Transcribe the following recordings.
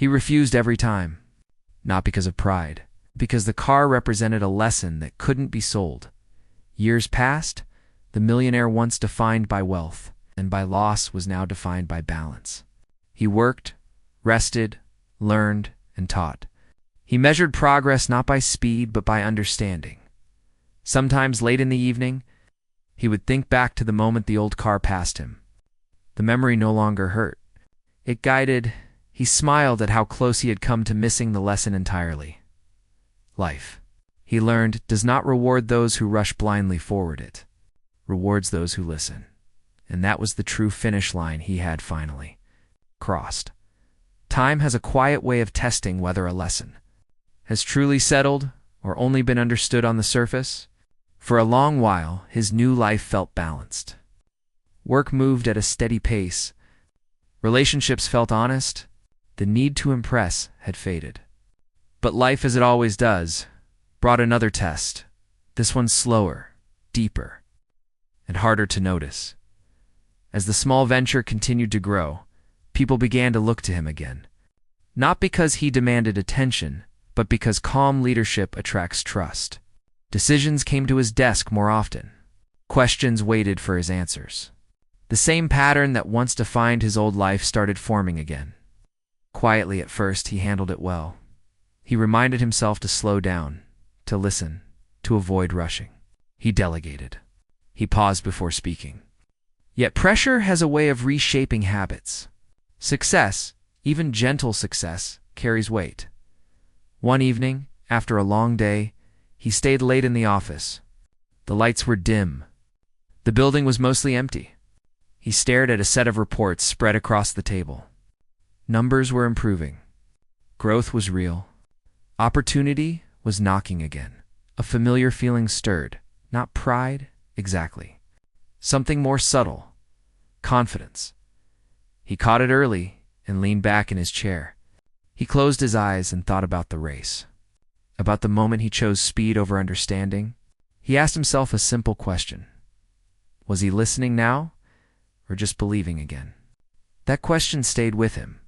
He refused every time, not because of pride, because the car represented a lesson that couldn't be sold. Years passed, the millionaire once defined by wealth and by loss was now defined by balance. He worked, rested, learned, and taught. He measured progress not by speed but by understanding. Sometimes late in the evening, he would think back to the moment the old car passed him. The memory no longer hurt. It guided. He smiled at how close he had come to missing the lesson entirely. Life, he learned, does not reward those who rush blindly forward. It rewards those who listen. And that was the true finish line he had finally crossed. Time has a quiet way of testing whether a lesson has truly settled or only been understood on the surface. For a long while, his new life felt balanced. Work moved at a steady pace. Relationships felt honest. The need to impress had faded. But life, as it always does, brought another test. This one slower, deeper, and harder to notice. As the small venture continued to grow, people began to look to him again. Not because he demanded attention, but because calm leadership attracts trust. Decisions came to his desk more often. Questions waited for his answers. The same pattern that once defined his old life started forming again. Quietly at first, he handled it well. He reminded himself to slow down, to listen, to avoid rushing. He delegated. He paused before speaking. Yet pressure has a way of reshaping habits. Success, even gentle success, carries weight. One evening, after a long day, he stayed late in the office. The lights were dim. The building was mostly empty. He stared at a set of reports spread across the table. Numbers were improving. Growth was real. Opportunity was knocking again. A familiar feeling stirred. Not pride, exactly. Something more subtle. Confidence. He caught it early and leaned back in his chair. He closed his eyes and thought about the race. About the moment he chose speed over understanding. He asked himself a simple question. Was he listening now, or just believing again? That question stayed with him.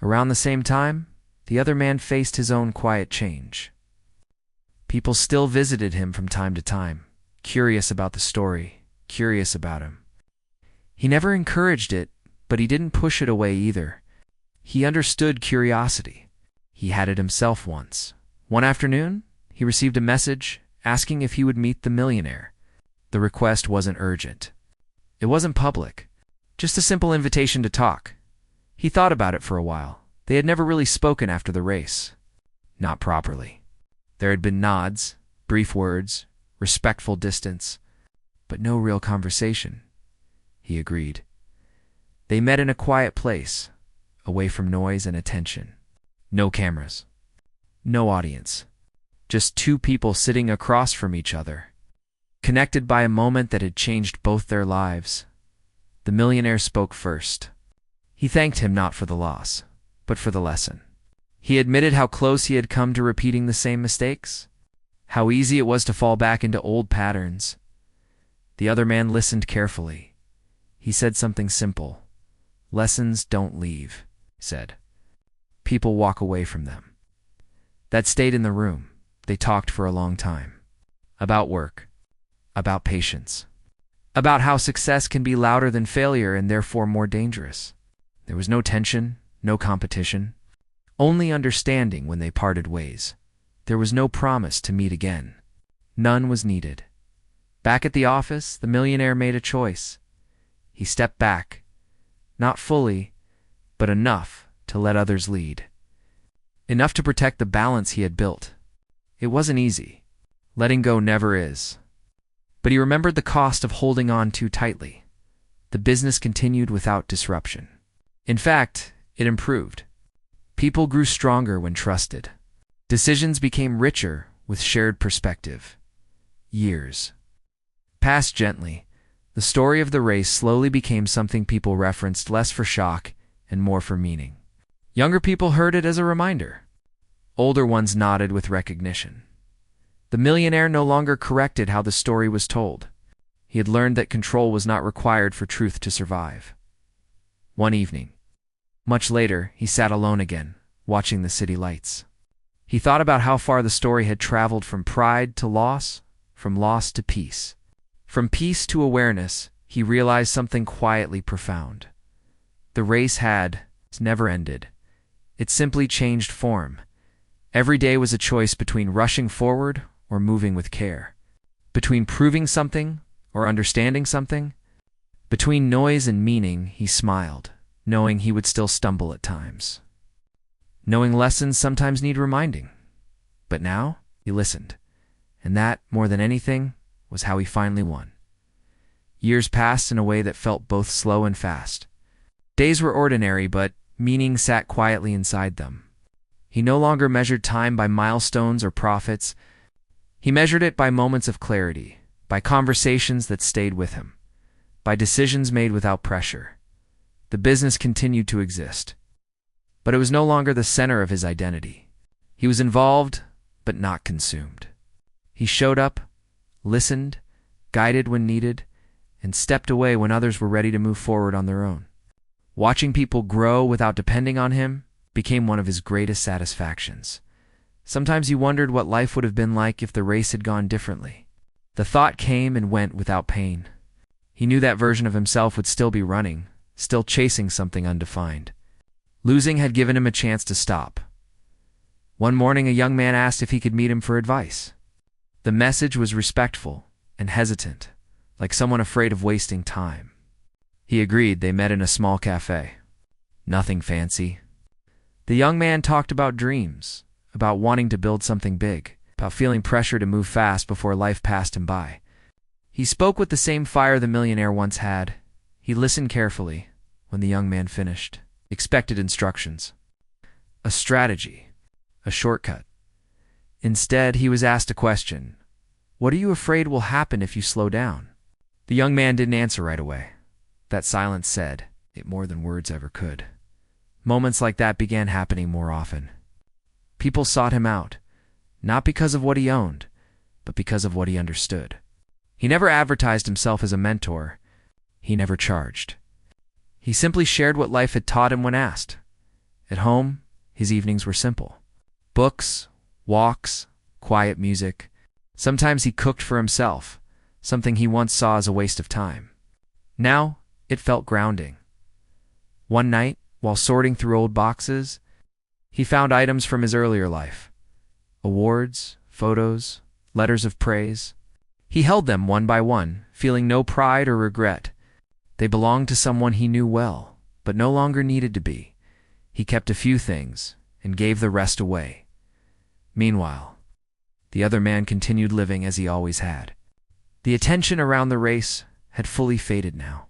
Around the same time, the other man faced his own quiet change. People still visited him from time to time, curious about the story, curious about him. He never encouraged it, but he didn't push it away either. He understood curiosity. He had it himself once. One afternoon, he received a message asking if he would meet the millionaire. The request wasn't urgent. It wasn't public. Just a simple invitation to talk. He thought about it for a while. They had never really spoken after the race. Not properly. There had been nods, brief words, respectful distance, but no real conversation. He agreed. They met in a quiet place, away from noise and attention. No cameras. No audience. Just two people sitting across from each other, connected by a moment that had changed both their lives. The millionaire spoke first. He thanked him not for the loss, but for the lesson. He admitted how close he had come to repeating the same mistakes, how easy it was to fall back into old patterns. The other man listened carefully. He said something simple. Lessons don't leave, he said. People walk away from them. That stayed in the room. They talked for a long time. About work. About patience. About how success can be louder than failure and therefore more dangerous. There was no tension, no competition. Only understanding when they parted ways. There was no promise to meet again. None was needed. Back at the office, the millionaire made a choice. He stepped back. Not fully, but enough to let others lead. Enough to protect the balance he had built. It wasn't easy. Letting go never is. But he remembered the cost of holding on too tightly. The business continued without disruption. In fact, it improved. People grew stronger when trusted. Decisions became richer with shared perspective. Years passed gently. The story of the race slowly became something people referenced less for shock and more for meaning. Younger people heard it as a reminder. Older ones nodded with recognition. The millionaire no longer corrected how the story was told. He had learned that control was not required for truth to survive. One evening, Much later, he sat alone again, watching the city lights. He thought about how far the story had traveled from pride to loss, from loss to peace. From peace to awareness, he realized something quietly profound. The race had never ended. It simply changed form. Every day was a choice between rushing forward or moving with care. Between proving something or understanding something. Between noise and meaning, he smiled, knowing he would still stumble at times. Knowing lessons sometimes need reminding. But now, he listened. And that, more than anything, was how he finally won. Years passed in a way that felt both slow and fast. Days were ordinary, but meaning sat quietly inside them. He no longer measured time by milestones or profits. He measured it by moments of clarity, by conversations that stayed with him, by decisions made without pressure. The business continued to exist, but it was no longer the center of his identity. He was involved, but not consumed. He showed up, listened, guided when needed, and stepped away when others were ready to move forward on their own. Watching people grow without depending on him became one of his greatest satisfactions. Sometimes he wondered what life would have been like if the race had gone differently. The thought came and went without pain. He knew that version of himself would still be running, still chasing something undefined. Losing had given him a chance to stop. One morning, a young man asked if he could meet him for advice. The message was respectful and hesitant, like someone afraid of wasting time. He agreed. They met in a small cafe. Nothing fancy. The young man talked about dreams, about wanting to build something big, about feeling pressure to move fast before life passed him by. He spoke with the same fire the millionaire once had. He listened carefully. When the young man finished, expected instructions. A strategy. A shortcut. Instead, he was asked a question. What are you afraid will happen if you slow down? The young man didn't answer right away. That silence said it more than words ever could. Moments like that began happening more often. People sought him out, not because of what he owned, but because of what he understood. He never advertised himself as a mentor. He never charged. He simply shared what life had taught him when asked. At home, his evenings were simple. Books, walks, quiet music. Sometimes he cooked for himself, something he once saw as a waste of time. Now, it felt grounding. One night, while sorting through old boxes, he found items from his earlier life. Awards, photos, letters of praise. He held them one by one, feeling no pride or regret. They belonged to someone he knew well, but no longer needed to be. He kept a few things and gave the rest away. Meanwhile, the other man continued living as he always had. The attention around the race had fully faded now.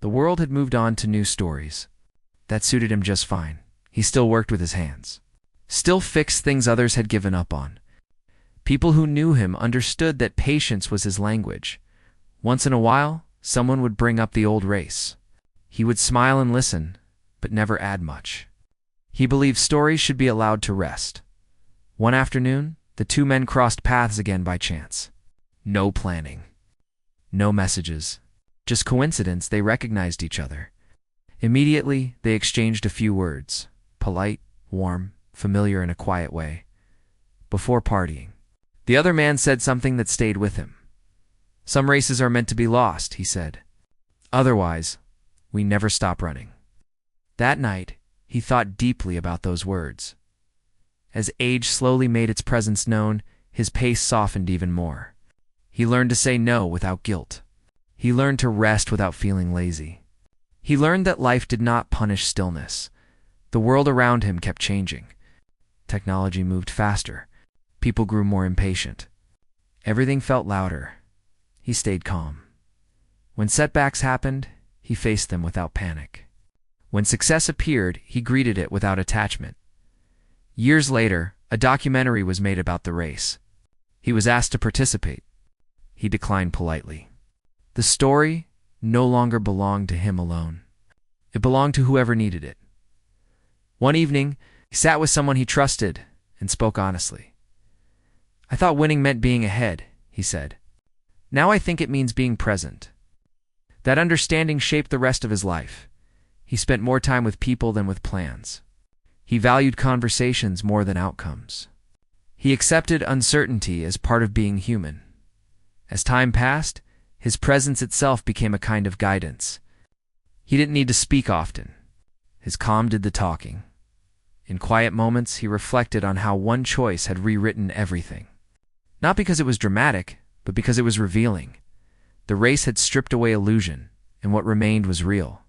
The world had moved on to new stories. That suited him just fine. He still worked with his hands, still fixed things others had given up on. People who knew him understood that patience was his language. Once in a while, someone would bring up the old race. He would smile and listen, but never add much. He believed stories should be allowed to rest. One afternoon, the two men crossed paths again by chance. No planning. No messages. Just coincidence. They recognized each other. Immediately, they exchanged a few words, polite, warm, familiar in a quiet way. Before partying, the other man said something that stayed with him. Some races are meant to be lost, he said. Otherwise, we never stop running. That night, he thought deeply about those words. As age slowly made its presence known, his pace softened even more. He learned to say no without guilt. He learned to rest without feeling lazy. He learned that life did not punish stillness. The world around him kept changing. Technology moved faster. People grew more impatient. Everything felt louder. He stayed calm. When setbacks happened, he faced them without panic. When success appeared, he greeted it without attachment. Years later, a documentary was made about the race. He was asked to participate. He declined politely. The story no longer belonged to him alone. It belonged to whoever needed it. One evening, he sat with someone he trusted and spoke honestly. I thought winning meant being ahead, he said. Now I think it means being present. That understanding shaped the rest of his life. He spent more time with people than with plans. He valued conversations more than outcomes. He accepted uncertainty as part of being human. As time passed, his presence itself became a kind of guidance. He didn't need to speak often. His calm did the talking. In quiet moments, he reflected on how one choice had rewritten everything. Not because it was dramatic, but because it was revealing. The race had stripped away illusion, and what remained was real.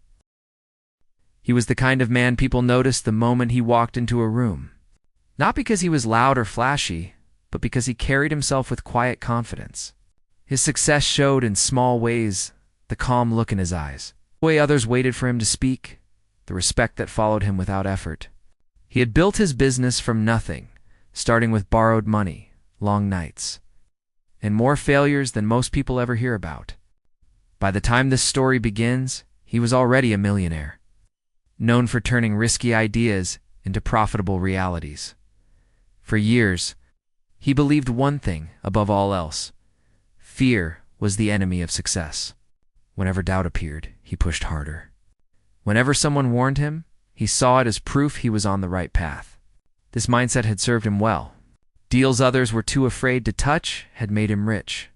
He was the kind of man people noticed the moment he walked into a room. Not because he was loud or flashy, but because he carried himself with quiet confidence. His success showed in small ways: the calm look in his eyes, the way others waited for him to speak, the respect that followed him without effort. He had built his business from nothing, starting with borrowed money, long nights, and more failures than most people ever hear about. By the time this story begins, he was already a millionaire, known for turning risky ideas into profitable realities. For years, he believed one thing above all else: fear was the enemy of success. Whenever doubt appeared, he pushed harder. Whenever someone warned him, he saw it as proof he was on the right path. This mindset had served him well. Deals others were too afraid to touch had made him rich.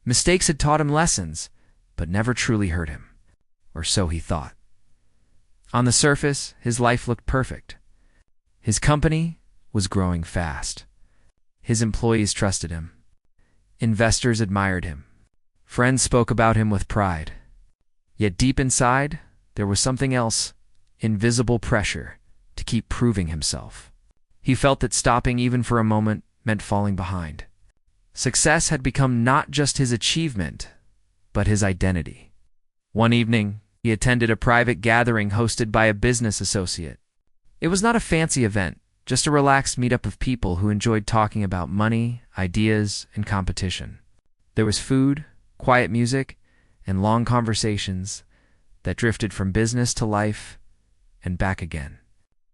Mistakes had taught him lessons, but never truly hurt him. Or so he thought. On the surface, his life looked perfect. His company was growing fast. His employees trusted him. Investors admired him. Friends spoke about him with pride. Yet deep inside, there was something else: invisible pressure to keep proving himself. He felt that stopping even for a moment meant falling behind. Success had become not just his achievement, but his identity. One evening, he attended a private gathering hosted by a business associate. It was not a fancy event, just a relaxed meetup of people who enjoyed talking about money, ideas, and competition. There was food, quiet music, and long conversations that drifted from business to life and back again.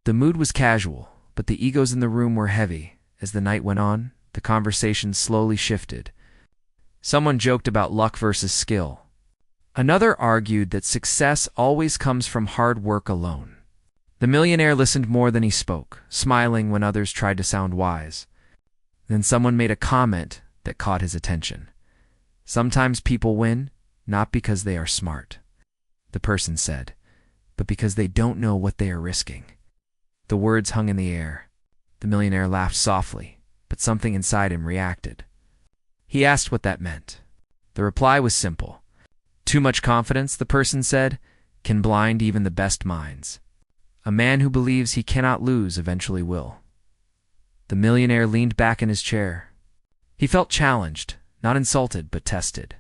The mood was casual, but the egos in the room were heavy. As the night went on, the conversation slowly shifted. Someone joked about luck versus skill. Another argued that success always comes from hard work alone. The millionaire listened more than he spoke, smiling when others tried to sound wise. Then someone made a comment that caught his attention. "Sometimes people win, not because they are smart," the person said, "but because they don't know what they are risking." The words hung in the air. The millionaire laughed softly, but something inside him reacted. He asked what that meant. The reply was simple. "Too much confidence," the person said, "can blind even the best minds. A man who believes he cannot lose eventually will." The millionaire leaned back in his chair. He felt challenged, not insulted, but tested.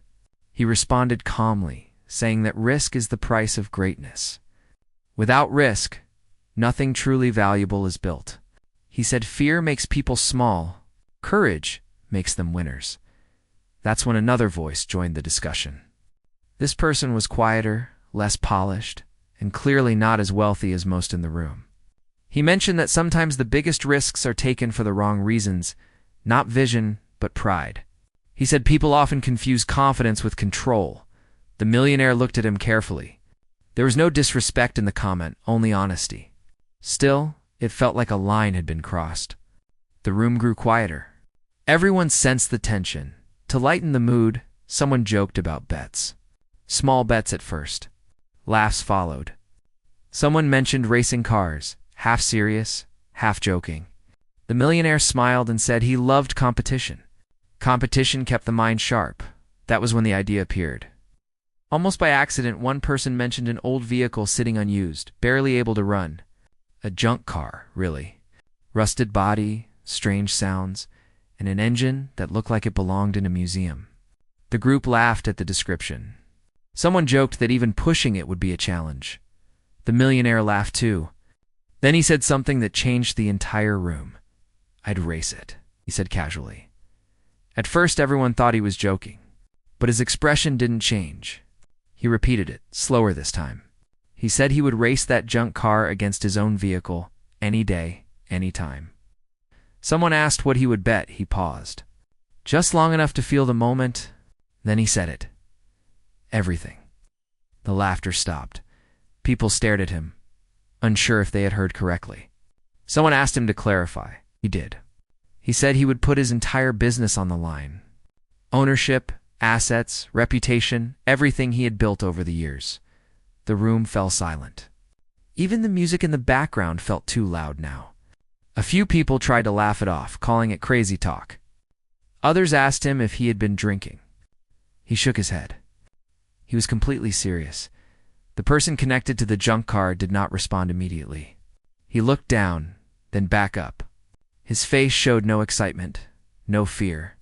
He responded calmly, saying that risk is the price of greatness. Without risk, nothing truly valuable is built. He said fear makes people small, courage makes them winners. That's when another voice joined the discussion. This person was quieter, less polished, and clearly not as wealthy as most in the room. He mentioned that sometimes the biggest risks are taken for the wrong reasons, not vision, but pride. He said people often confuse confidence with control. The millionaire looked at him carefully. There was no disrespect in the comment, only honesty. Still, it felt like a line had been crossed. The room grew quieter. Everyone sensed the tension. To lighten the mood, someone joked about bets. Small bets at first. Laughs followed. Someone mentioned racing cars, half serious, half joking. The millionaire smiled and said he loved competition. Competition kept the mind sharp. That was when the idea appeared. Almost by accident, one person mentioned an old vehicle sitting unused, barely able to run. A junk car, really. Rusted body, strange sounds, and an engine that looked like it belonged in a museum. The group laughed at the description. Someone joked that even pushing it would be a challenge. The millionaire laughed too. Then he said something that changed the entire room. "I'd race it," he said casually. At first, everyone thought he was joking, but his expression didn't change. He repeated it, slower this time. He said he would race that junk car against his own vehicle, any day, any time. Someone asked what he would bet. He paused. Just long enough to feel the moment, then he said it. Everything. The laughter stopped. People stared at him, unsure if they had heard correctly. Someone asked him to clarify. He did. He said he would put his entire business on the line. Ownership, assets, reputation, everything he had built over the years. The room fell silent. Even the music in the background felt too loud now. A few people tried to laugh it off, calling it crazy talk. Others asked him if he had been drinking. He shook his head. He was completely serious. The person connected to the junk car did not respond immediately. He looked down, then back up. His face showed no excitement, no fear,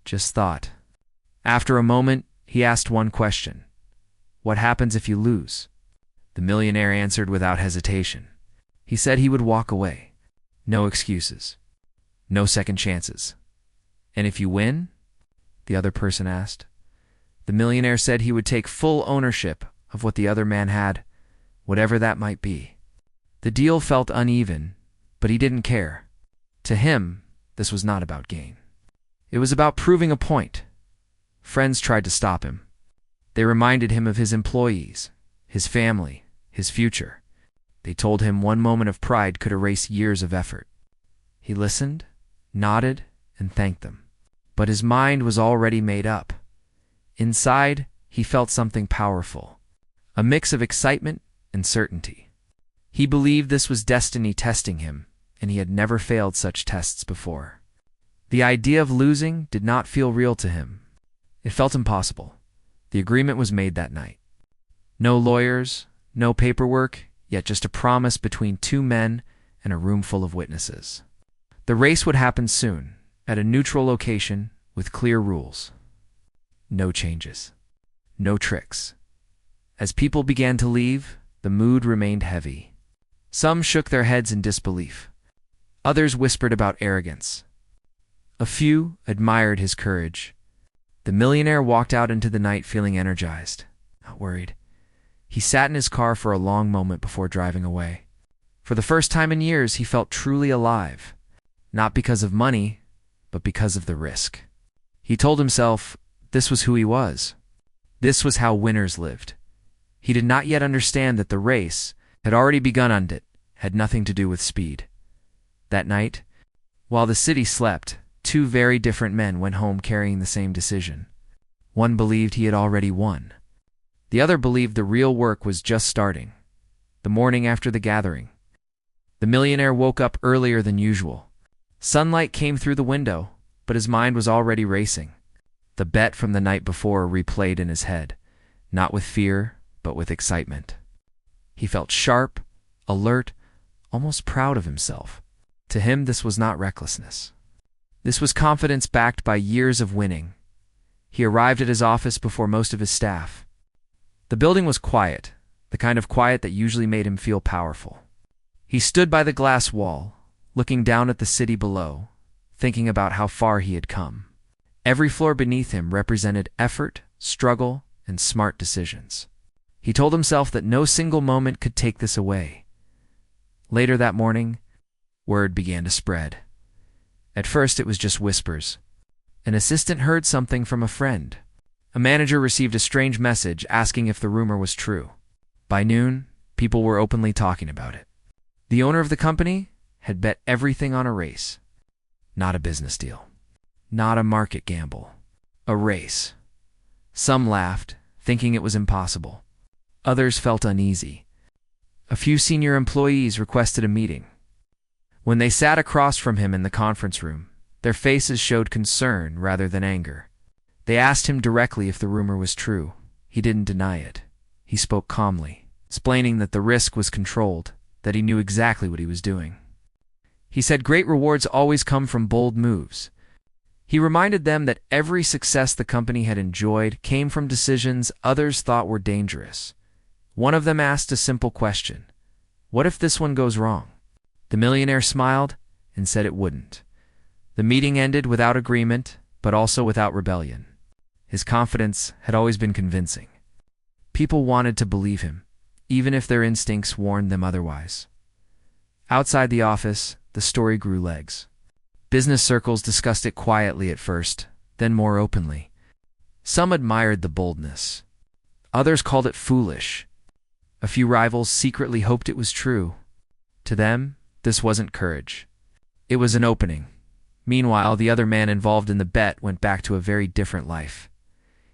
just thought. After a moment, he asked one question. What happens if you lose? The millionaire answered without hesitation. He said he would walk away. No excuses. No second chances. And if you win? The other person asked. The millionaire said he would take full ownership of what the other man had, whatever that might be. The deal felt uneven, but he didn't care. To him, this was not about gain. It was about proving a point. Friends tried to stop him. They reminded him of his employees, his family, his future. They told him one moment of pride could erase years of effort. He listened, nodded, and thanked them. But his mind was already made up. Inside, he felt something powerful, a mix of excitement and certainty. He believed this was destiny testing him, and he had never failed such tests before. The idea of losing did not feel real to him. It felt impossible. The agreement was made that night. No lawyers, no paperwork, yet just a promise between two men and a room full of witnesses. The race would happen soon, at a neutral location with clear rules. No changes. No tricks. As people began to leave, the mood remained heavy. Some shook their heads in disbelief. Others whispered about arrogance. A few admired his courage. The millionaire walked out into the night feeling energized, not worried. He sat in his car for a long moment before driving away. For the first time in years, he felt truly alive, not because of money, but because of the risk. He told himself this was who he was. This was how winners lived. He did not yet understand that the race had already begun and it had nothing to do with speed. That night, while the city slept, two very different men went home carrying the same decision. One believed he had already won. The other believed the real work was just starting. The morning after the gathering, the millionaire woke up earlier than usual. Sunlight came through the window, but his mind was already racing. The bet from the night before replayed in his head, not with fear, but with excitement. He felt sharp, alert, almost proud of himself. To him, this was not recklessness. This was confidence backed by years of winning. He arrived at his office before most of his staff. The building was quiet, the kind of quiet that usually made him feel powerful. He stood by the glass wall, looking down at the city below, thinking about how far he had come. Every floor beneath him represented effort, struggle, and smart decisions. He told himself that no single moment could take this away. Later that morning, word began to spread. At first it was just whispers. An assistant heard something from a friend. A manager received a strange message asking if the rumor was true. By noon, people were openly talking about it. The owner of the company had bet everything on a race. Not a business deal. Not a market gamble. A race. Some laughed, thinking it was impossible. Others felt uneasy. A few senior employees requested a meeting. When they sat across from him in the conference room, their faces showed concern rather than anger. They asked him directly if the rumor was true. He didn't deny it. He spoke calmly, explaining that the risk was controlled, that he knew exactly what he was doing. He said great rewards always come from bold moves. He reminded them that every success the company had enjoyed came from decisions others thought were dangerous. One of them asked a simple question. What if this one goes wrong? The millionaire smiled and said it wouldn't. The meeting ended without agreement, but also without rebellion. His confidence had always been convincing. People wanted to believe him, even if their instincts warned them otherwise. Outside the office, the story grew legs. Business circles discussed it quietly at first, then more openly. Some admired the boldness. Others called it foolish. A few rivals secretly hoped it was true. To them, this wasn't courage. It was an opening. Meanwhile, the other man involved in the bet went back to a very different life.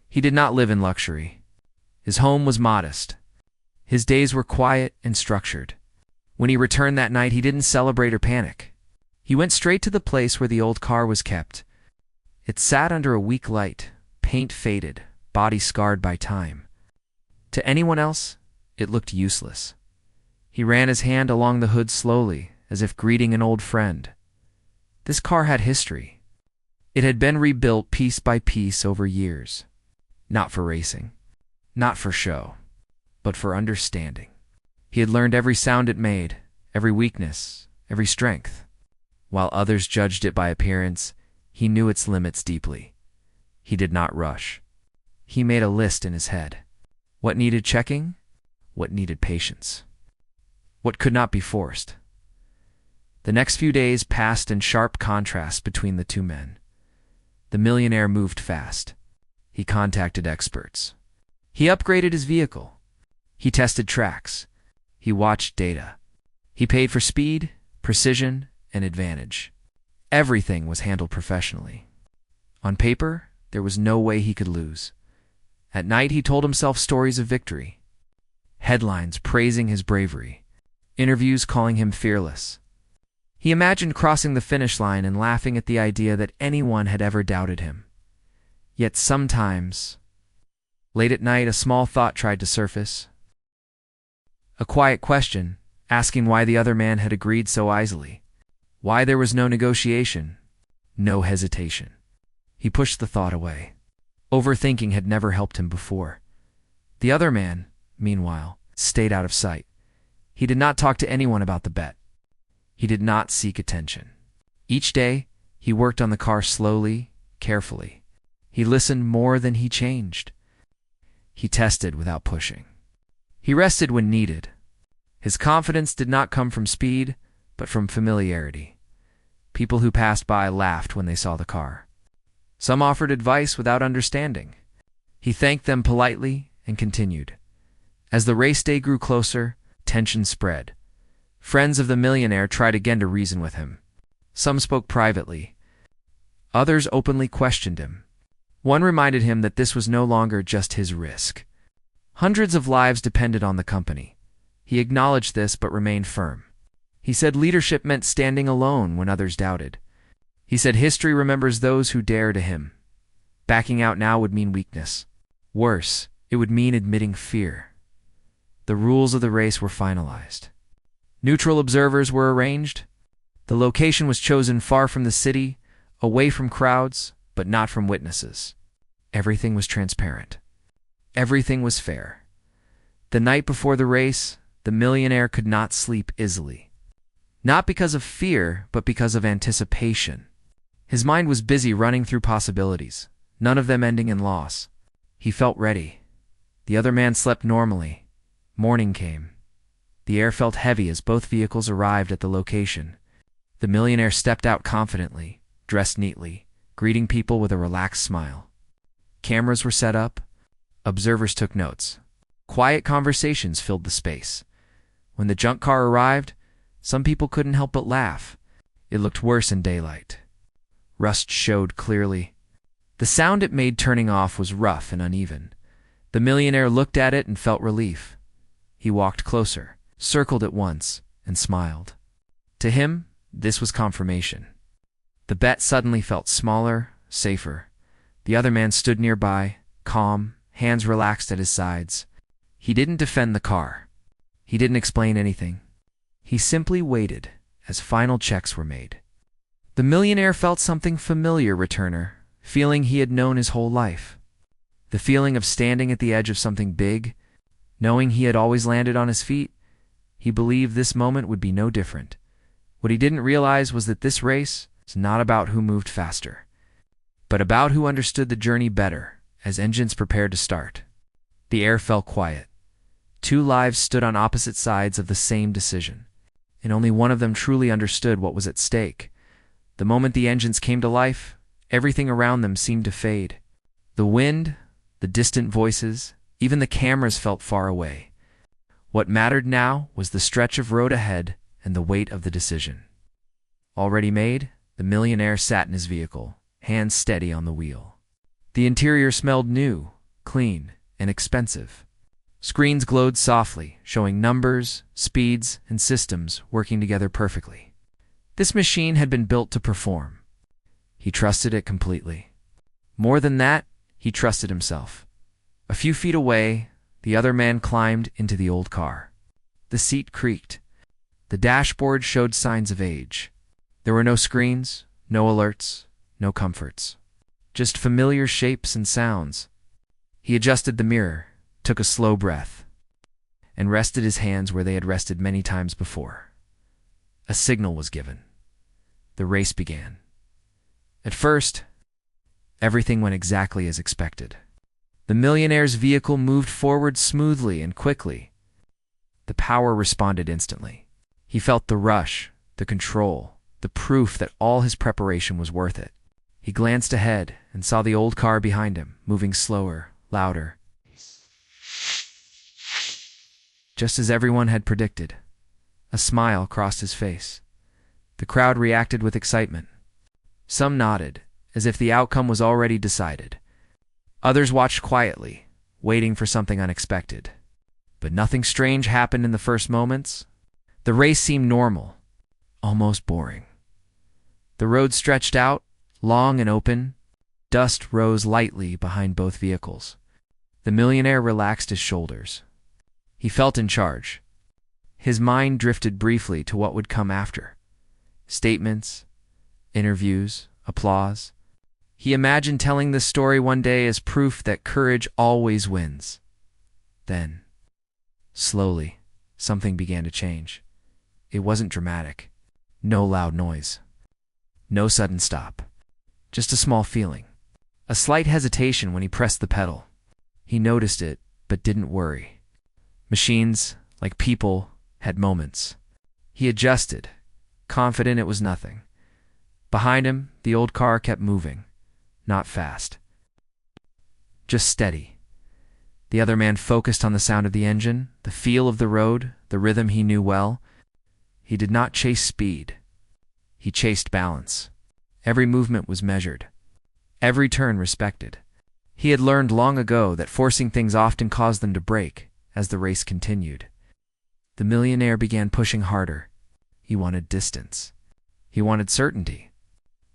He did not live in luxury. His home was modest. His days were quiet and structured. When he returned that night, he didn't celebrate or panic. He went straight to the place where the old car was kept. It sat under a weak light, paint faded, body scarred by time. To anyone else, it looked useless. He ran his hand along the hood slowly, as if greeting an old friend. This car had history. It had been rebuilt piece by piece over years. Not for racing, not for show, but for understanding. He had learned every sound it made, every weakness, every strength. While others judged it by appearance, he knew its limits deeply. He did not rush. He made a list in his head. What needed checking? What needed patience? What could not be forced? The next few days passed in sharp contrast between the two men. The millionaire moved fast. He contacted experts. He upgraded his vehicle. He tested tracks. He watched data. He paid for speed, precision, and advantage. Everything was handled professionally. On paper, there was no way he could lose. At night, he told himself stories of victory. Headlines praising his bravery. Interviews calling him fearless. He imagined crossing the finish line and laughing at the idea that anyone had ever doubted him. Yet sometimes, late at night, a small thought tried to surface. A quiet question, asking why the other man had agreed so easily. Why there was no negotiation, no hesitation. He pushed the thought away. Overthinking had never helped him before. The other man, meanwhile, stayed out of sight. He did not talk to anyone about the bet. He did not seek attention. Each day, he worked on the car slowly, carefully. He listened more than he changed. He tested without pushing. He rested when needed. His confidence did not come from speed, but from familiarity. People who passed by laughed when they saw the car. Some offered advice without understanding. He thanked them politely and continued. As the race day grew closer, tension spread. Friends of the millionaire tried again to reason with him. Some spoke privately. Others openly questioned him. One reminded him that this was no longer just his risk. Hundreds of lives depended on the company. He acknowledged this but remained firm. He said leadership meant standing alone when others doubted. He said history remembers those who dare to him. Backing out now would mean weakness. Worse, it would mean admitting fear. The rules of the race were finalized. Neutral observers were arranged. The location was chosen far from the city, away from crowds, but not from witnesses. Everything was transparent. Everything was fair. The night before the race, the millionaire could not sleep easily. Not because of fear, but because of anticipation. His mind was busy running through possibilities, none of them ending in loss. He felt ready. The other man slept normally. Morning came. The air felt heavy as both vehicles arrived at the location. The millionaire stepped out confidently, dressed neatly, greeting people with a relaxed smile. Cameras were set up. Observers took notes. Quiet conversations filled the space. When the junk car arrived, some people couldn't help but laugh. It looked worse in daylight. Rust showed clearly. The sound it made turning off was rough and uneven. The millionaire looked at it and felt relief. He walked closer, circled it once, and smiled. To him, this was confirmation. The bet suddenly felt smaller, safer. The other man stood nearby, calm, hands relaxed at his sides. He didn't defend the car. He didn't explain anything. He simply waited as final checks were made. The millionaire felt something familiar return, feeling he had known his whole life. The feeling of standing at the edge of something big, knowing he had always landed on his feet. He believed this moment would be no different. What he didn't realize was that this race is not about who moved faster, but about who understood the journey better as engines prepared to start. The air fell quiet. Two lives stood on opposite sides of the same decision, and only one of them truly understood what was at stake. The moment the engines came to life, everything around them seemed to fade. The wind, the distant voices, even the cameras felt far away. What mattered now was the stretch of road ahead and the weight of the decision. Already made, the millionaire sat in his vehicle, hands steady on the wheel. The interior smelled new, clean, and expensive. Screens glowed softly, showing numbers, speeds, and systems working together perfectly. This machine had been built to perform. He trusted it completely. More than that, he trusted himself. A few feet away, the other man climbed into the old car. The seat creaked. The dashboard showed signs of age. There were no screens, no alerts, no comforts. Just familiar shapes and sounds. He adjusted the mirror, took a slow breath, and rested his hands where they had rested many times before. A signal was given. The race began. At first, everything went exactly as expected. The millionaire's vehicle moved forward smoothly and quickly. The power responded instantly. He felt the rush, the control, the proof that all his preparation was worth it. He glanced ahead and saw the old car behind him, moving slower, louder. Just as everyone had predicted, a smile crossed his face. The crowd reacted with excitement. Some nodded, as if the outcome was already decided. Others watched quietly, waiting for something unexpected. But nothing strange happened in the first moments. The race seemed normal, almost boring. The road stretched out, long and open. Dust rose lightly behind both vehicles. The millionaire relaxed his shoulders. He felt in charge. His mind drifted briefly to what would come after. Statements, interviews, applause. He imagined telling this story one day as proof that courage always wins. Then, slowly, something began to change. It wasn't dramatic. No loud noise. No sudden stop. Just a small feeling. A slight hesitation when he pressed the pedal. He noticed it, but didn't worry. Machines, like people, had moments. He adjusted, confident it was nothing. Behind him, the old car kept moving. Not fast. Just steady. The other man focused on the sound of the engine, the feel of the road, the rhythm he knew well. He did not chase speed. He chased balance. Every movement was measured. Every turn respected. He had learned long ago that forcing things often caused them to break as the race continued. The millionaire began pushing harder. He wanted distance. He wanted certainty.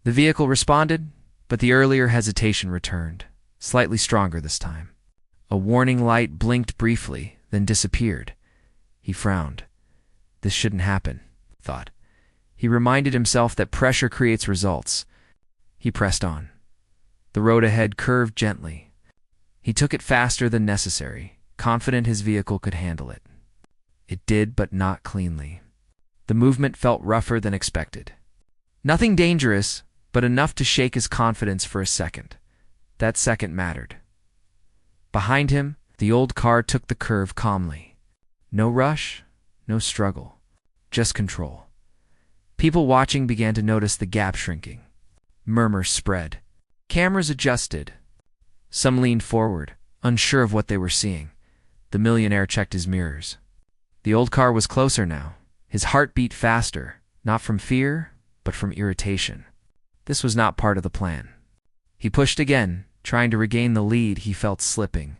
The vehicle responded, but the earlier hesitation returned, slightly stronger this time. A warning light blinked briefly, then disappeared. He frowned. This shouldn't happen, thought. He reminded himself that pressure creates results. He pressed on. The road ahead curved gently. He took it faster than necessary, confident his vehicle could handle it. It did, but not cleanly. The movement felt rougher than expected. Nothing dangerous, but enough to shake his confidence for a second. That second mattered. Behind him, the old car took the curve calmly. No rush, no struggle, just control. People watching began to notice the gap shrinking. Murmurs spread. Cameras adjusted. Some leaned forward, unsure of what they were seeing. The millionaire checked his mirrors. The old car was closer now. His heart beat faster, not from fear, but from irritation. This was not part of the plan. He pushed again, trying to regain the lead he felt slipping.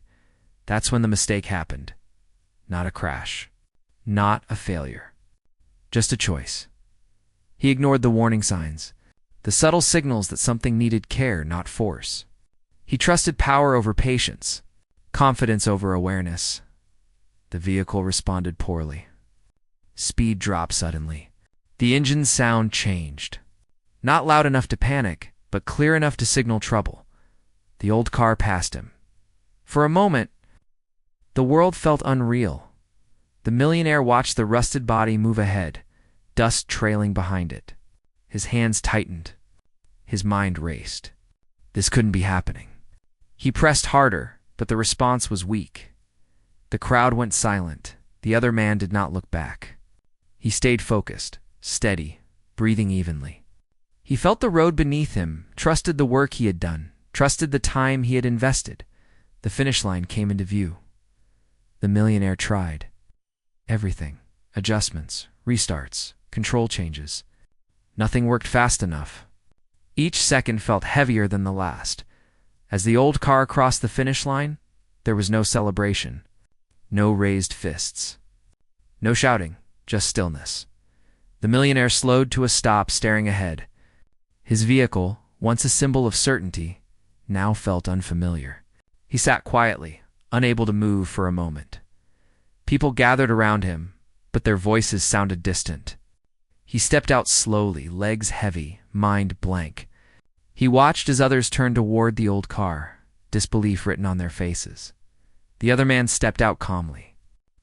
That's when the mistake happened. Not a crash. Not a failure. Just a choice. He ignored the warning signs, the subtle signals that something needed care, not force. He trusted power over patience, confidence over awareness. The vehicle responded poorly. Speed dropped suddenly. The engine's sound changed. Not loud enough to panic, but clear enough to signal trouble. The old car passed him. For a moment, the world felt unreal. The millionaire watched the rusted body move ahead, dust trailing behind it. His hands tightened. His mind raced. This couldn't be happening. He pressed harder, but the response was weak. The crowd went silent. The other man did not look back. He stayed focused, steady, breathing evenly. He felt the road beneath him, trusted the work he had done, trusted the time he had invested. The finish line came into view. The millionaire tried. Everything. Adjustments, restarts, control changes. Nothing worked fast enough. Each second felt heavier than the last. As the old car crossed the finish line, there was no celebration. No raised fists. No shouting, just stillness. The millionaire slowed to a stop, staring ahead. His vehicle, once a symbol of certainty, now felt unfamiliar. He sat quietly, unable to move for a moment. People gathered around him, but their voices sounded distant. He stepped out slowly, legs heavy, mind blank. He watched as others turned toward the old car, disbelief written on their faces. The other man stepped out calmly.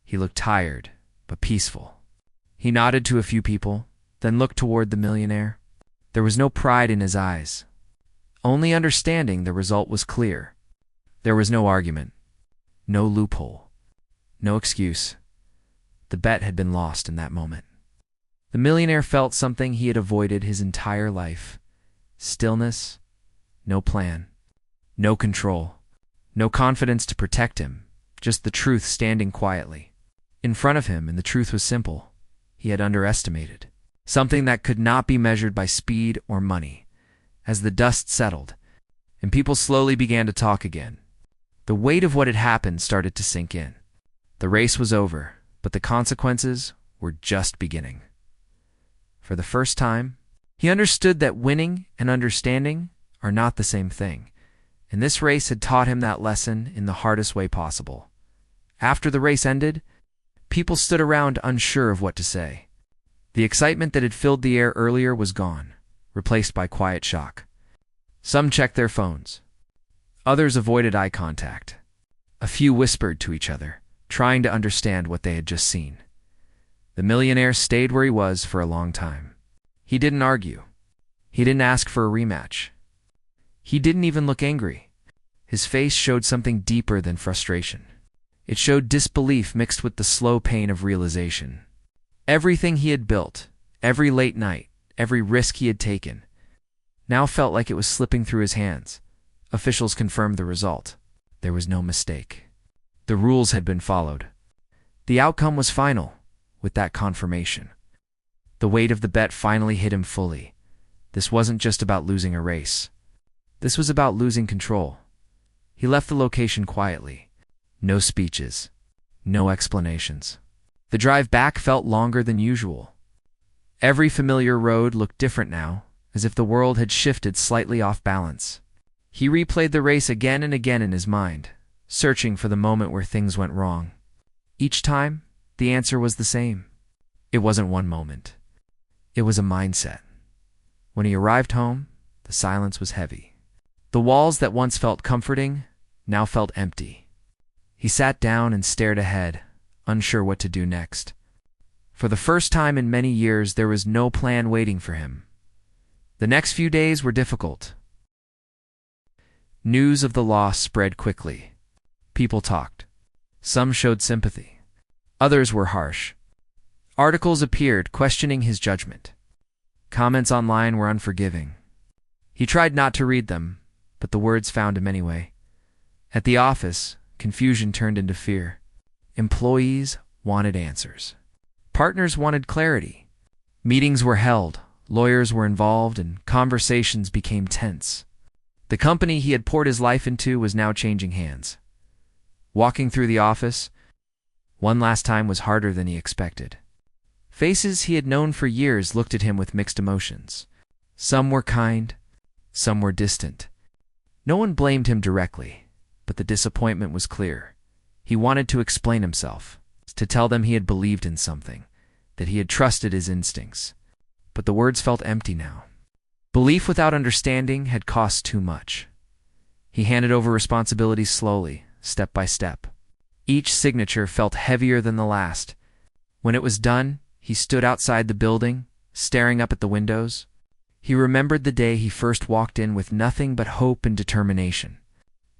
He looked tired, but peaceful. He nodded to a few people, then looked toward the millionaire. There was no pride in his eyes. Only understanding. The result was clear. There was no argument, no loophole, no excuse. The bet had been lost in that moment. The millionaire felt something he had avoided his entire life. Stillness, no plan, no control, no confidence to protect him, just the truth standing quietly in front of him, and the truth was simple. He had underestimated something that could not be measured by speed or money. As the dust settled, and people slowly began to talk again, the weight of what had happened started to sink in. The race was over, but the consequences were just beginning. For the first time, he understood that winning and understanding are not the same thing, and this race had taught him that lesson in the hardest way possible. After the race ended, people stood around unsure of what to say. The excitement that had filled the air earlier was gone, replaced by quiet shock. Some checked their phones. Others avoided eye contact. A few whispered to each other, trying to understand what they had just seen. The millionaire stayed where he was for a long time. He didn't argue. He didn't ask for a rematch. He didn't even look angry. His face showed something deeper than frustration. It showed disbelief mixed with the slow pain of realization. Everything he had built, every late night, every risk he had taken, now felt like it was slipping through his hands. Officials confirmed the result. There was no mistake. The rules had been followed. The outcome was final. With that confirmation, the weight of the bet finally hit him fully. This wasn't just about losing a race. This was about losing control. He left the location quietly. No speeches. No explanations. The drive back felt longer than usual. Every familiar road looked different now, as if the world had shifted slightly off balance. He replayed the race again and again in his mind, searching for the moment where things went wrong. Each time, the answer was the same. It wasn't one moment. It was a mindset. When he arrived home, the silence was heavy. The walls that once felt comforting now felt empty. He sat down and stared ahead, unsure what to do next. For the first time in many years, there was no plan waiting for him. The next few days were difficult. News of the loss spread quickly. People talked. Some showed sympathy. Others were harsh. Articles appeared questioning his judgment. Comments online were unforgiving. He tried not to read them, but the words found him anyway. At the office, confusion turned into fear. Employees wanted answers. Partners wanted clarity. Meetings were held, lawyers were involved, and conversations became tense. The company he had poured his life into was now changing hands. Walking through the office, one last time was harder than he expected. Faces he had known for years looked at him with mixed emotions. Some were kind, some were distant. No one blamed him directly, but the disappointment was clear. He wanted to explain himself, to tell them he had believed in something, that he had trusted his instincts. But the words felt empty now. Belief without understanding had cost too much. He handed over responsibilities slowly, step by step. Each signature felt heavier than the last. When it was done, he stood outside the building, staring up at the windows. He remembered the day he first walked in with nothing but hope and determination.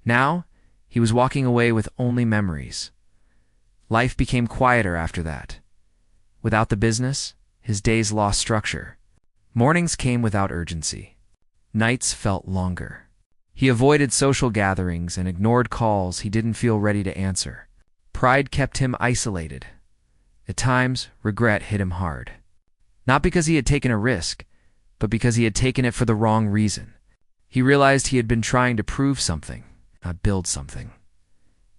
Now, he was walking away with only memories. Life became quieter after that. Without the business, his days lost structure. Mornings came without urgency. Nights felt longer. He avoided social gatherings and ignored calls he didn't feel ready to answer. Pride kept him isolated. At times, regret hit him hard. Not because he had taken a risk, but because he had taken it for the wrong reason. He realized he had been trying to prove something, not build something.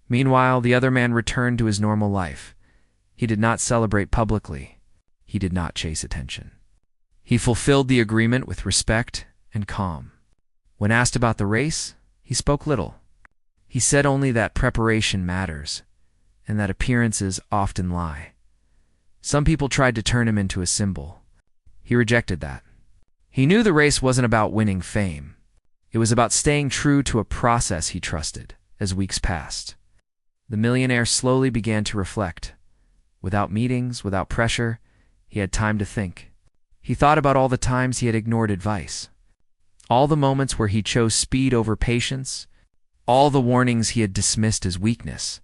Meanwhile, the other man returned to his normal life. He did not celebrate publicly. He did not chase attention. He fulfilled the agreement with respect and calm. When asked about the race, he spoke little. He said only that preparation matters, and that appearances often lie. Some people tried to turn him into a symbol. He rejected that. He knew the race wasn't about winning fame. It was about staying true to a process he trusted. As weeks passed, the millionaire slowly began to reflect. Without meetings, without pressure, he had time to think. He thought about all the times he had ignored advice, all the moments where he chose speed over patience, all the warnings he had dismissed as weakness.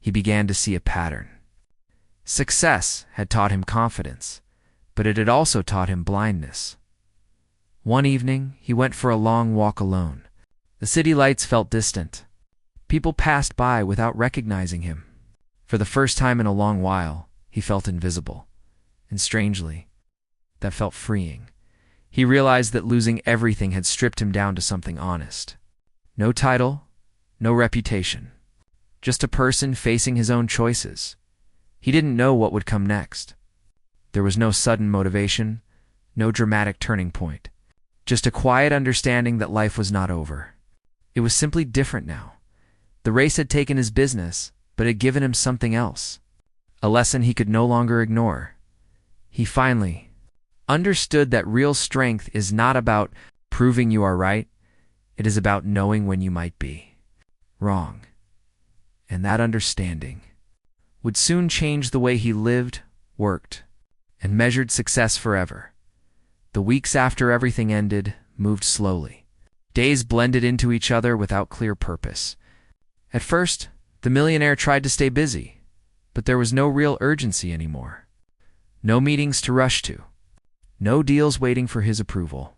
He began to see a pattern. Success had taught him confidence, but it had also taught him blindness. One evening, he went for a long walk alone. The city lights felt distant. People passed by without recognizing him. For the first time in a long while, he felt invisible. And strangely, that felt freeing. He realized that losing everything had stripped him down to something honest. No title, no reputation. Just a person facing his own choices. He didn't know what would come next. There was no sudden motivation, no dramatic turning point. Just a quiet understanding that life was not over. It was simply different now. The race had taken his business, but had given him something else. A lesson he could no longer ignore. He finally understood that real strength is not about proving you are right. It is about knowing when you might be wrong. And that understanding would soon change the way he lived, worked, and measured success forever. The weeks after everything ended moved slowly. Days blended into each other without clear purpose. At first, the millionaire tried to stay busy, but there was no real urgency anymore. No meetings to rush to. No deals waiting for his approval.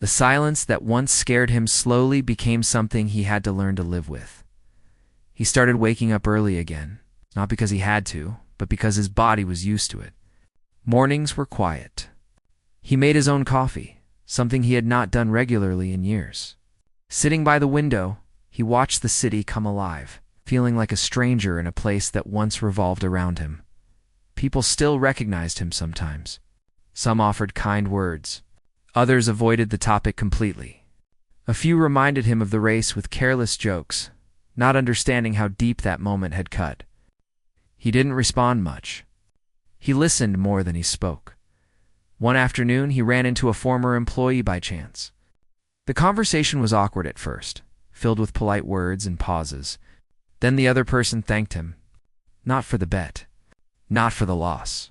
The silence that once scared him slowly became something he had to learn to live with. He started waking up early again, not because he had to, but because his body was used to it. Mornings were quiet. He made his own coffee, something he had not done regularly in years. Sitting by the window, he watched the city come alive, feeling like a stranger in a place that once revolved around him. People still recognized him sometimes. Some offered kind words. Others avoided the topic completely. A few reminded him of the race with careless jokes, not understanding how deep that moment had cut. He didn't respond much. He listened more than he spoke. One afternoon, he ran into a former employee by chance. The conversation was awkward at first, filled with polite words and pauses. Then the other person thanked him, not for the bet, not for the loss,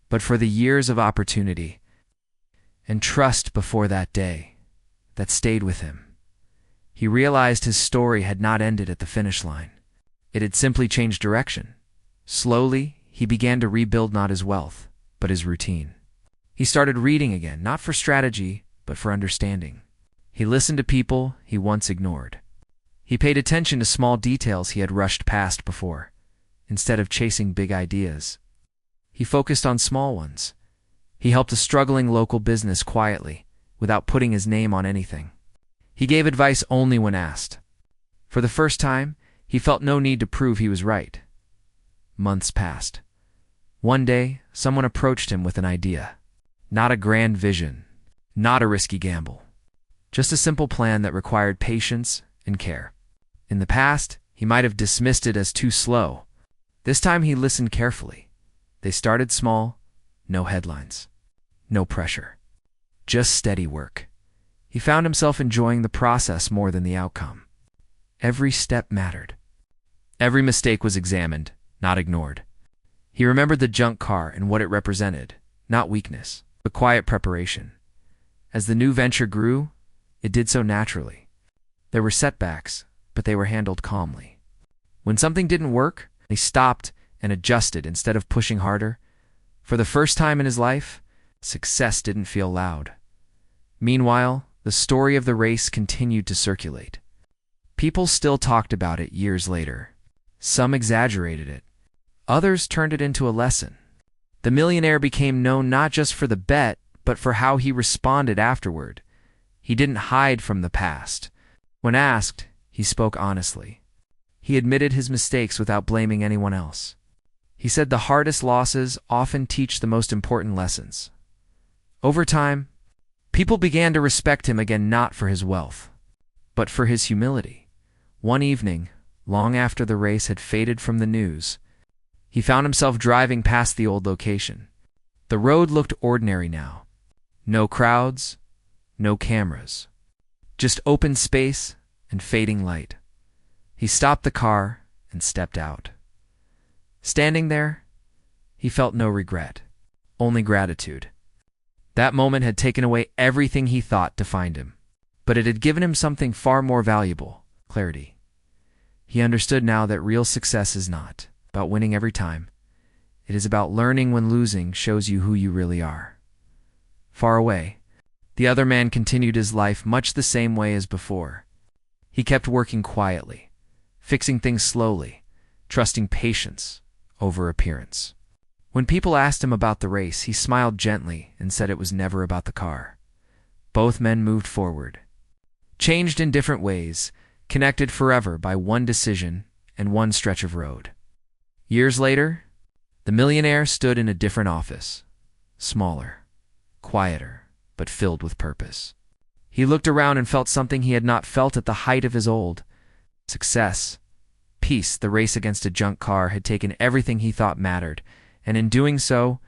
but for the years of opportunity and trust before that day that stayed with him. He realized his story had not ended at the finish line. It had simply changed direction. Slowly, he began to rebuild not his wealth, but his routine. He started reading again, not for strategy, but for understanding. He listened to people he once ignored. He paid attention to small details he had rushed past before, instead of chasing big ideas. He focused on small ones. He helped a struggling local business quietly, without putting his name on anything. He gave advice only when asked. For the first time, he felt no need to prove he was right. Months passed. One day, someone approached him with an idea. Not a grand vision, not a risky gamble. Just a simple plan that required patience and care. In the past, he might have dismissed it as too slow. This time he listened carefully. They started small, no headlines, no pressure. Just steady work. He found himself enjoying the process more than the outcome. Every step mattered. Every mistake was examined, not ignored. He remembered the junk car and what it represented, not weakness, but quiet preparation. As the new venture grew, it did so naturally. There were setbacks, but they were handled calmly. When something didn't work, he stopped and adjusted instead of pushing harder. For the first time in his life, success didn't feel loud. Meanwhile, the story of the race continued to circulate. People still talked about it years later. Some exaggerated it. Others turned it into a lesson. The millionaire became known not just for the bet, but for how he responded afterward. He didn't hide from the past. When asked, he spoke honestly. He admitted his mistakes without blaming anyone else. He said the hardest losses often teach the most important lessons. Over time, people began to respect him again, not for his wealth, but for his humility. One evening, long after the race had faded from the news, he found himself driving past the old location. The road looked ordinary now. No crowds, no cameras. Just open space and fading light. He stopped the car and stepped out. Standing there, he felt no regret, only gratitude. That moment had taken away everything he thought defined him, but it had given him something far more valuable: clarity. He understood now that real success is not about winning every time. It is about learning when losing shows you who you really are. Far away, the other man continued his life much the same way as before. He kept working quietly, fixing things slowly, trusting patience over appearance. When people asked him about the race, he smiled gently and said it was never about the car. Both men moved forward, changed in different ways, connected forever by one decision and one stretch of road. Years later, the millionaire stood in a different office, smaller, quieter, but filled with purpose. He looked around and felt something he had not felt at the height of his old success. Peace. The race against a junk car had taken everything he thought mattered, and in doing so,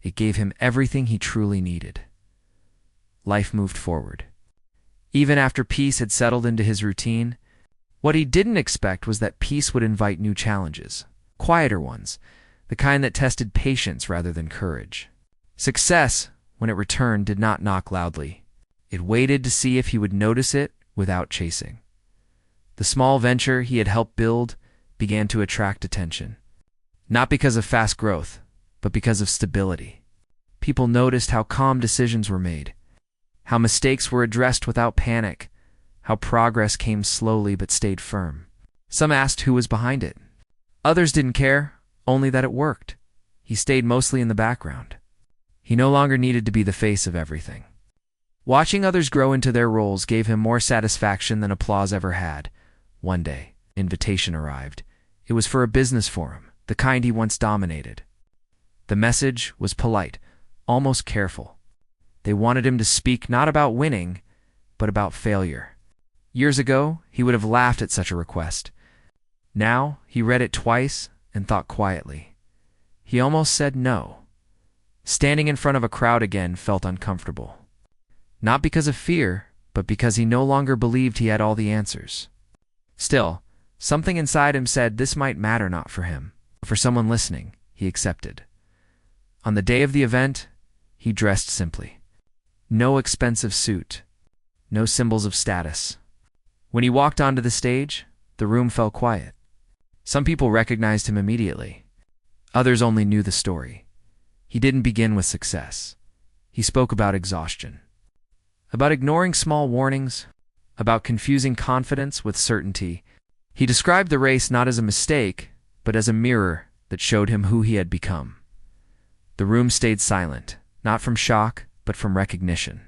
it gave him everything he truly needed. Life moved forward. Even after peace had settled into his routine, what he didn't expect was that peace would invite new challenges, quieter ones, the kind that tested patience rather than courage. Success, when it returned, did not knock loudly. It waited to see if he would notice it without chasing. The small venture he had helped build began to attract attention. Not because of fast growth, but because of stability. People noticed how calm decisions were made, how mistakes were addressed without panic, how progress came slowly but stayed firm. Some asked who was behind it. Others didn't care, only that it worked. He stayed mostly in the background. He no longer needed to be the face of everything. Watching others grow into their roles gave him more satisfaction than applause ever had. One day, an invitation arrived. It was for a business forum, the kind he once dominated. The message was polite, almost careful. They wanted him to speak not about winning, but about failure. Years ago, he would have laughed at such a request. Now, he read it twice and thought quietly. He almost said no. Standing in front of a crowd again felt uncomfortable. Not because of fear, but because he no longer believed he had all the answers. Still, something inside him said this might matter not for him, but for someone listening. He accepted. On the day of the event, he dressed simply. No expensive suit, no symbols of status. When he walked onto the stage, the room fell quiet. Some people recognized him immediately. Others only knew the story. He didn't begin with success. He spoke about exhaustion, about ignoring small warnings, about confusing confidence with certainty. He described the race not as a mistake, but as a mirror that showed him who he had become. The room stayed silent, not from shock, but from recognition.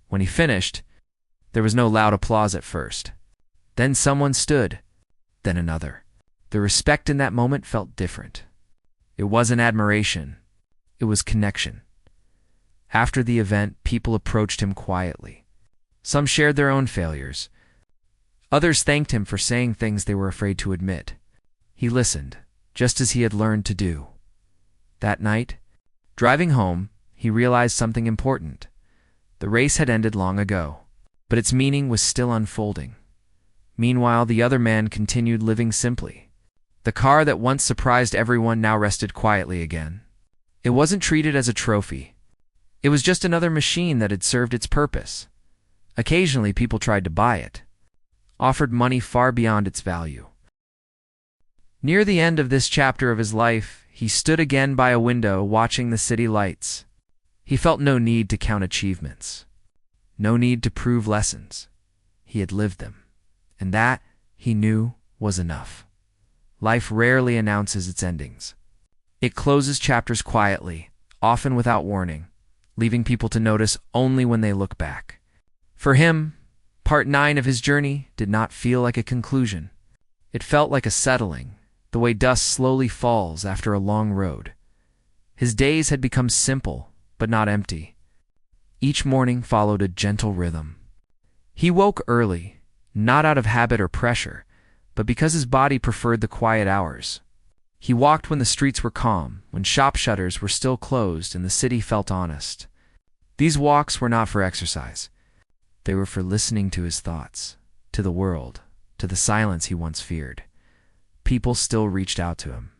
When he finished, there was no loud applause at first. Then someone stood, then another. The respect in that moment felt different. It wasn't admiration, it was connection. After the event, people approached him quietly. Some shared their own failures. Others thanked him for saying things they were afraid to admit. He listened, just as he had learned to do. That night, driving home, he realized something important. The race had ended long ago, but its meaning was still unfolding. Meanwhile, the other man continued living simply. The car that once surprised everyone now rested quietly again. It wasn't treated as a trophy. It was just another machine that had served its purpose. Occasionally, people tried to buy it, offered money far beyond its value. Near the end of this chapter of his life, he stood again by a window watching the city lights. He felt no need to count achievements, no need to prove lessons. He had lived them, and that, he knew, was enough. Life rarely announces its endings. It closes chapters quietly, often without warning, leaving people to notice only when they look back. For him, part 9 of his journey did not feel like a conclusion. It felt like a settling, the way dust slowly falls after a long road. His days had become simple, but not empty. Each morning followed a gentle rhythm. He woke early, not out of habit or pressure, but because his body preferred the quiet hours. He walked when the streets were calm, when shop shutters were still closed and the city felt honest. These walks were not for exercise. They were for listening to his thoughts, to the world, to the silence he once feared. People still reached out to him.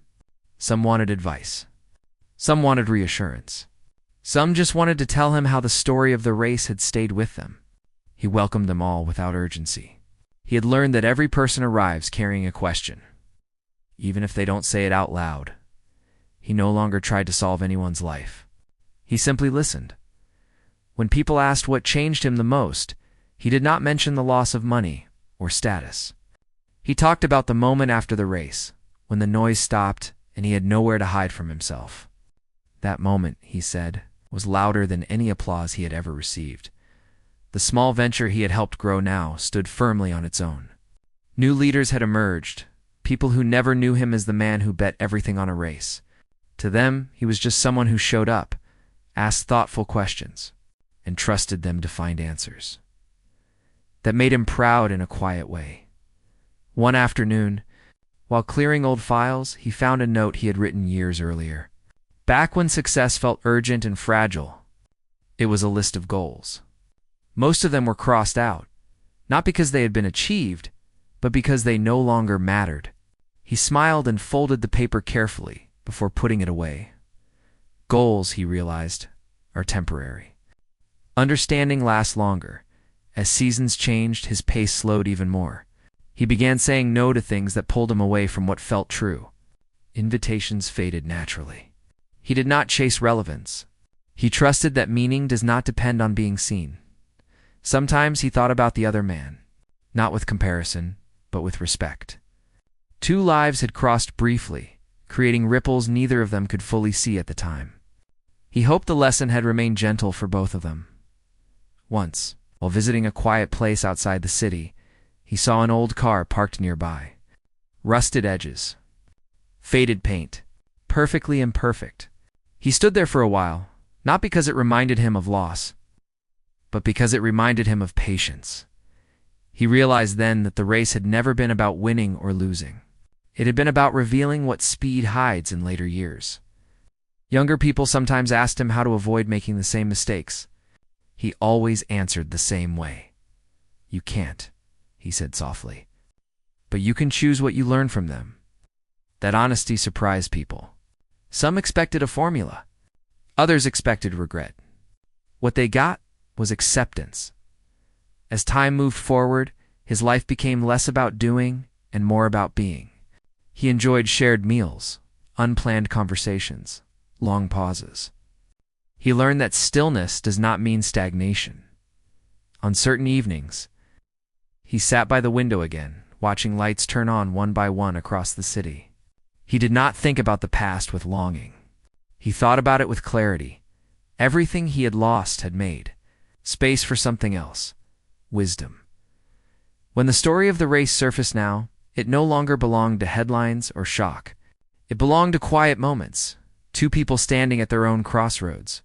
Some wanted advice. Some wanted reassurance. Some just wanted to tell him how the story of the race had stayed with them. He welcomed them all without urgency. He had learned that every person arrives carrying a question, even if they don't say it out loud. He no longer tried to solve anyone's life. He simply listened. When people asked what changed him the most, he did not mention the loss of money or status. He talked about the moment after the race, when the noise stopped and he had nowhere to hide from himself. That moment, he said, was louder than any applause he had ever received. The small venture he had helped grow now stood firmly on its own. New leaders had emerged, people who never knew him as the man who bet everything on a race. To them, he was just someone who showed up, asked thoughtful questions, and trusted them to find answers. That made him proud in a quiet way. One afternoon, while clearing old files, he found a note he had written years earlier. Back when success felt urgent and fragile, it was a list of goals. Most of them were crossed out, not because they had been achieved, but because they no longer mattered. He smiled and folded the paper carefully before putting it away. Goals, he realized, are temporary. Understanding lasts longer. As seasons changed, his pace slowed even more. He began saying no to things that pulled him away from what felt true. Invitations faded naturally. He did not chase relevance. He trusted that meaning does not depend on being seen. Sometimes he thought about the other man, not with comparison, but with respect. 2 lives had crossed briefly, creating ripples neither of them could fully see at the time. He hoped the lesson had remained gentle for both of them. Once, while visiting a quiet place outside the city, he saw an old car parked nearby. Rusted edges, faded paint, perfectly imperfect. He stood there for a while, not because it reminded him of loss, but because it reminded him of patience. He realized then that the race had never been about winning or losing. It had been about revealing what speed hides in later years. Younger people sometimes asked him how to avoid making the same mistakes. He always answered the same way. "You can't," he said softly. "But you can choose what you learn from them." That honesty surprised people. Some expected a formula. Others expected regret. What they got was acceptance. As time moved forward, his life became less about doing and more about being. He enjoyed shared meals, unplanned conversations, long pauses. He learned that stillness does not mean stagnation. On certain evenings, he sat by the window again, watching lights turn on one by one across the city. He did not think about the past with longing. He thought about it with clarity. Everything he had lost had made space for something else, wisdom. When the story of the race surfaced now, it no longer belonged to headlines or shock. It belonged to quiet moments, 2 people standing at their own crossroads.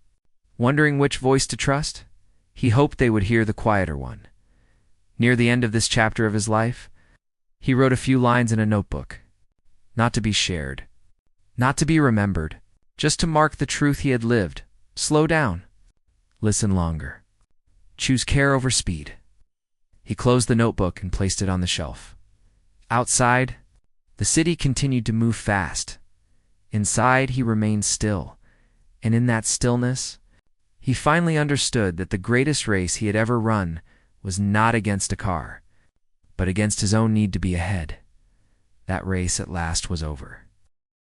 Wondering which voice to trust, he hoped they would hear the quieter one. Near the end of this chapter of his life, he wrote a few lines in a notebook. Not to be shared, not to be remembered, just to mark the truth he had lived. Slow down. Listen longer. Choose care over speed. He closed the notebook and placed it on the shelf. Outside, the city continued to move fast. Inside, he remained still, and in that stillness, he finally understood that the greatest race he had ever run was not against a car, but against his own need to be ahead. That race at last was over.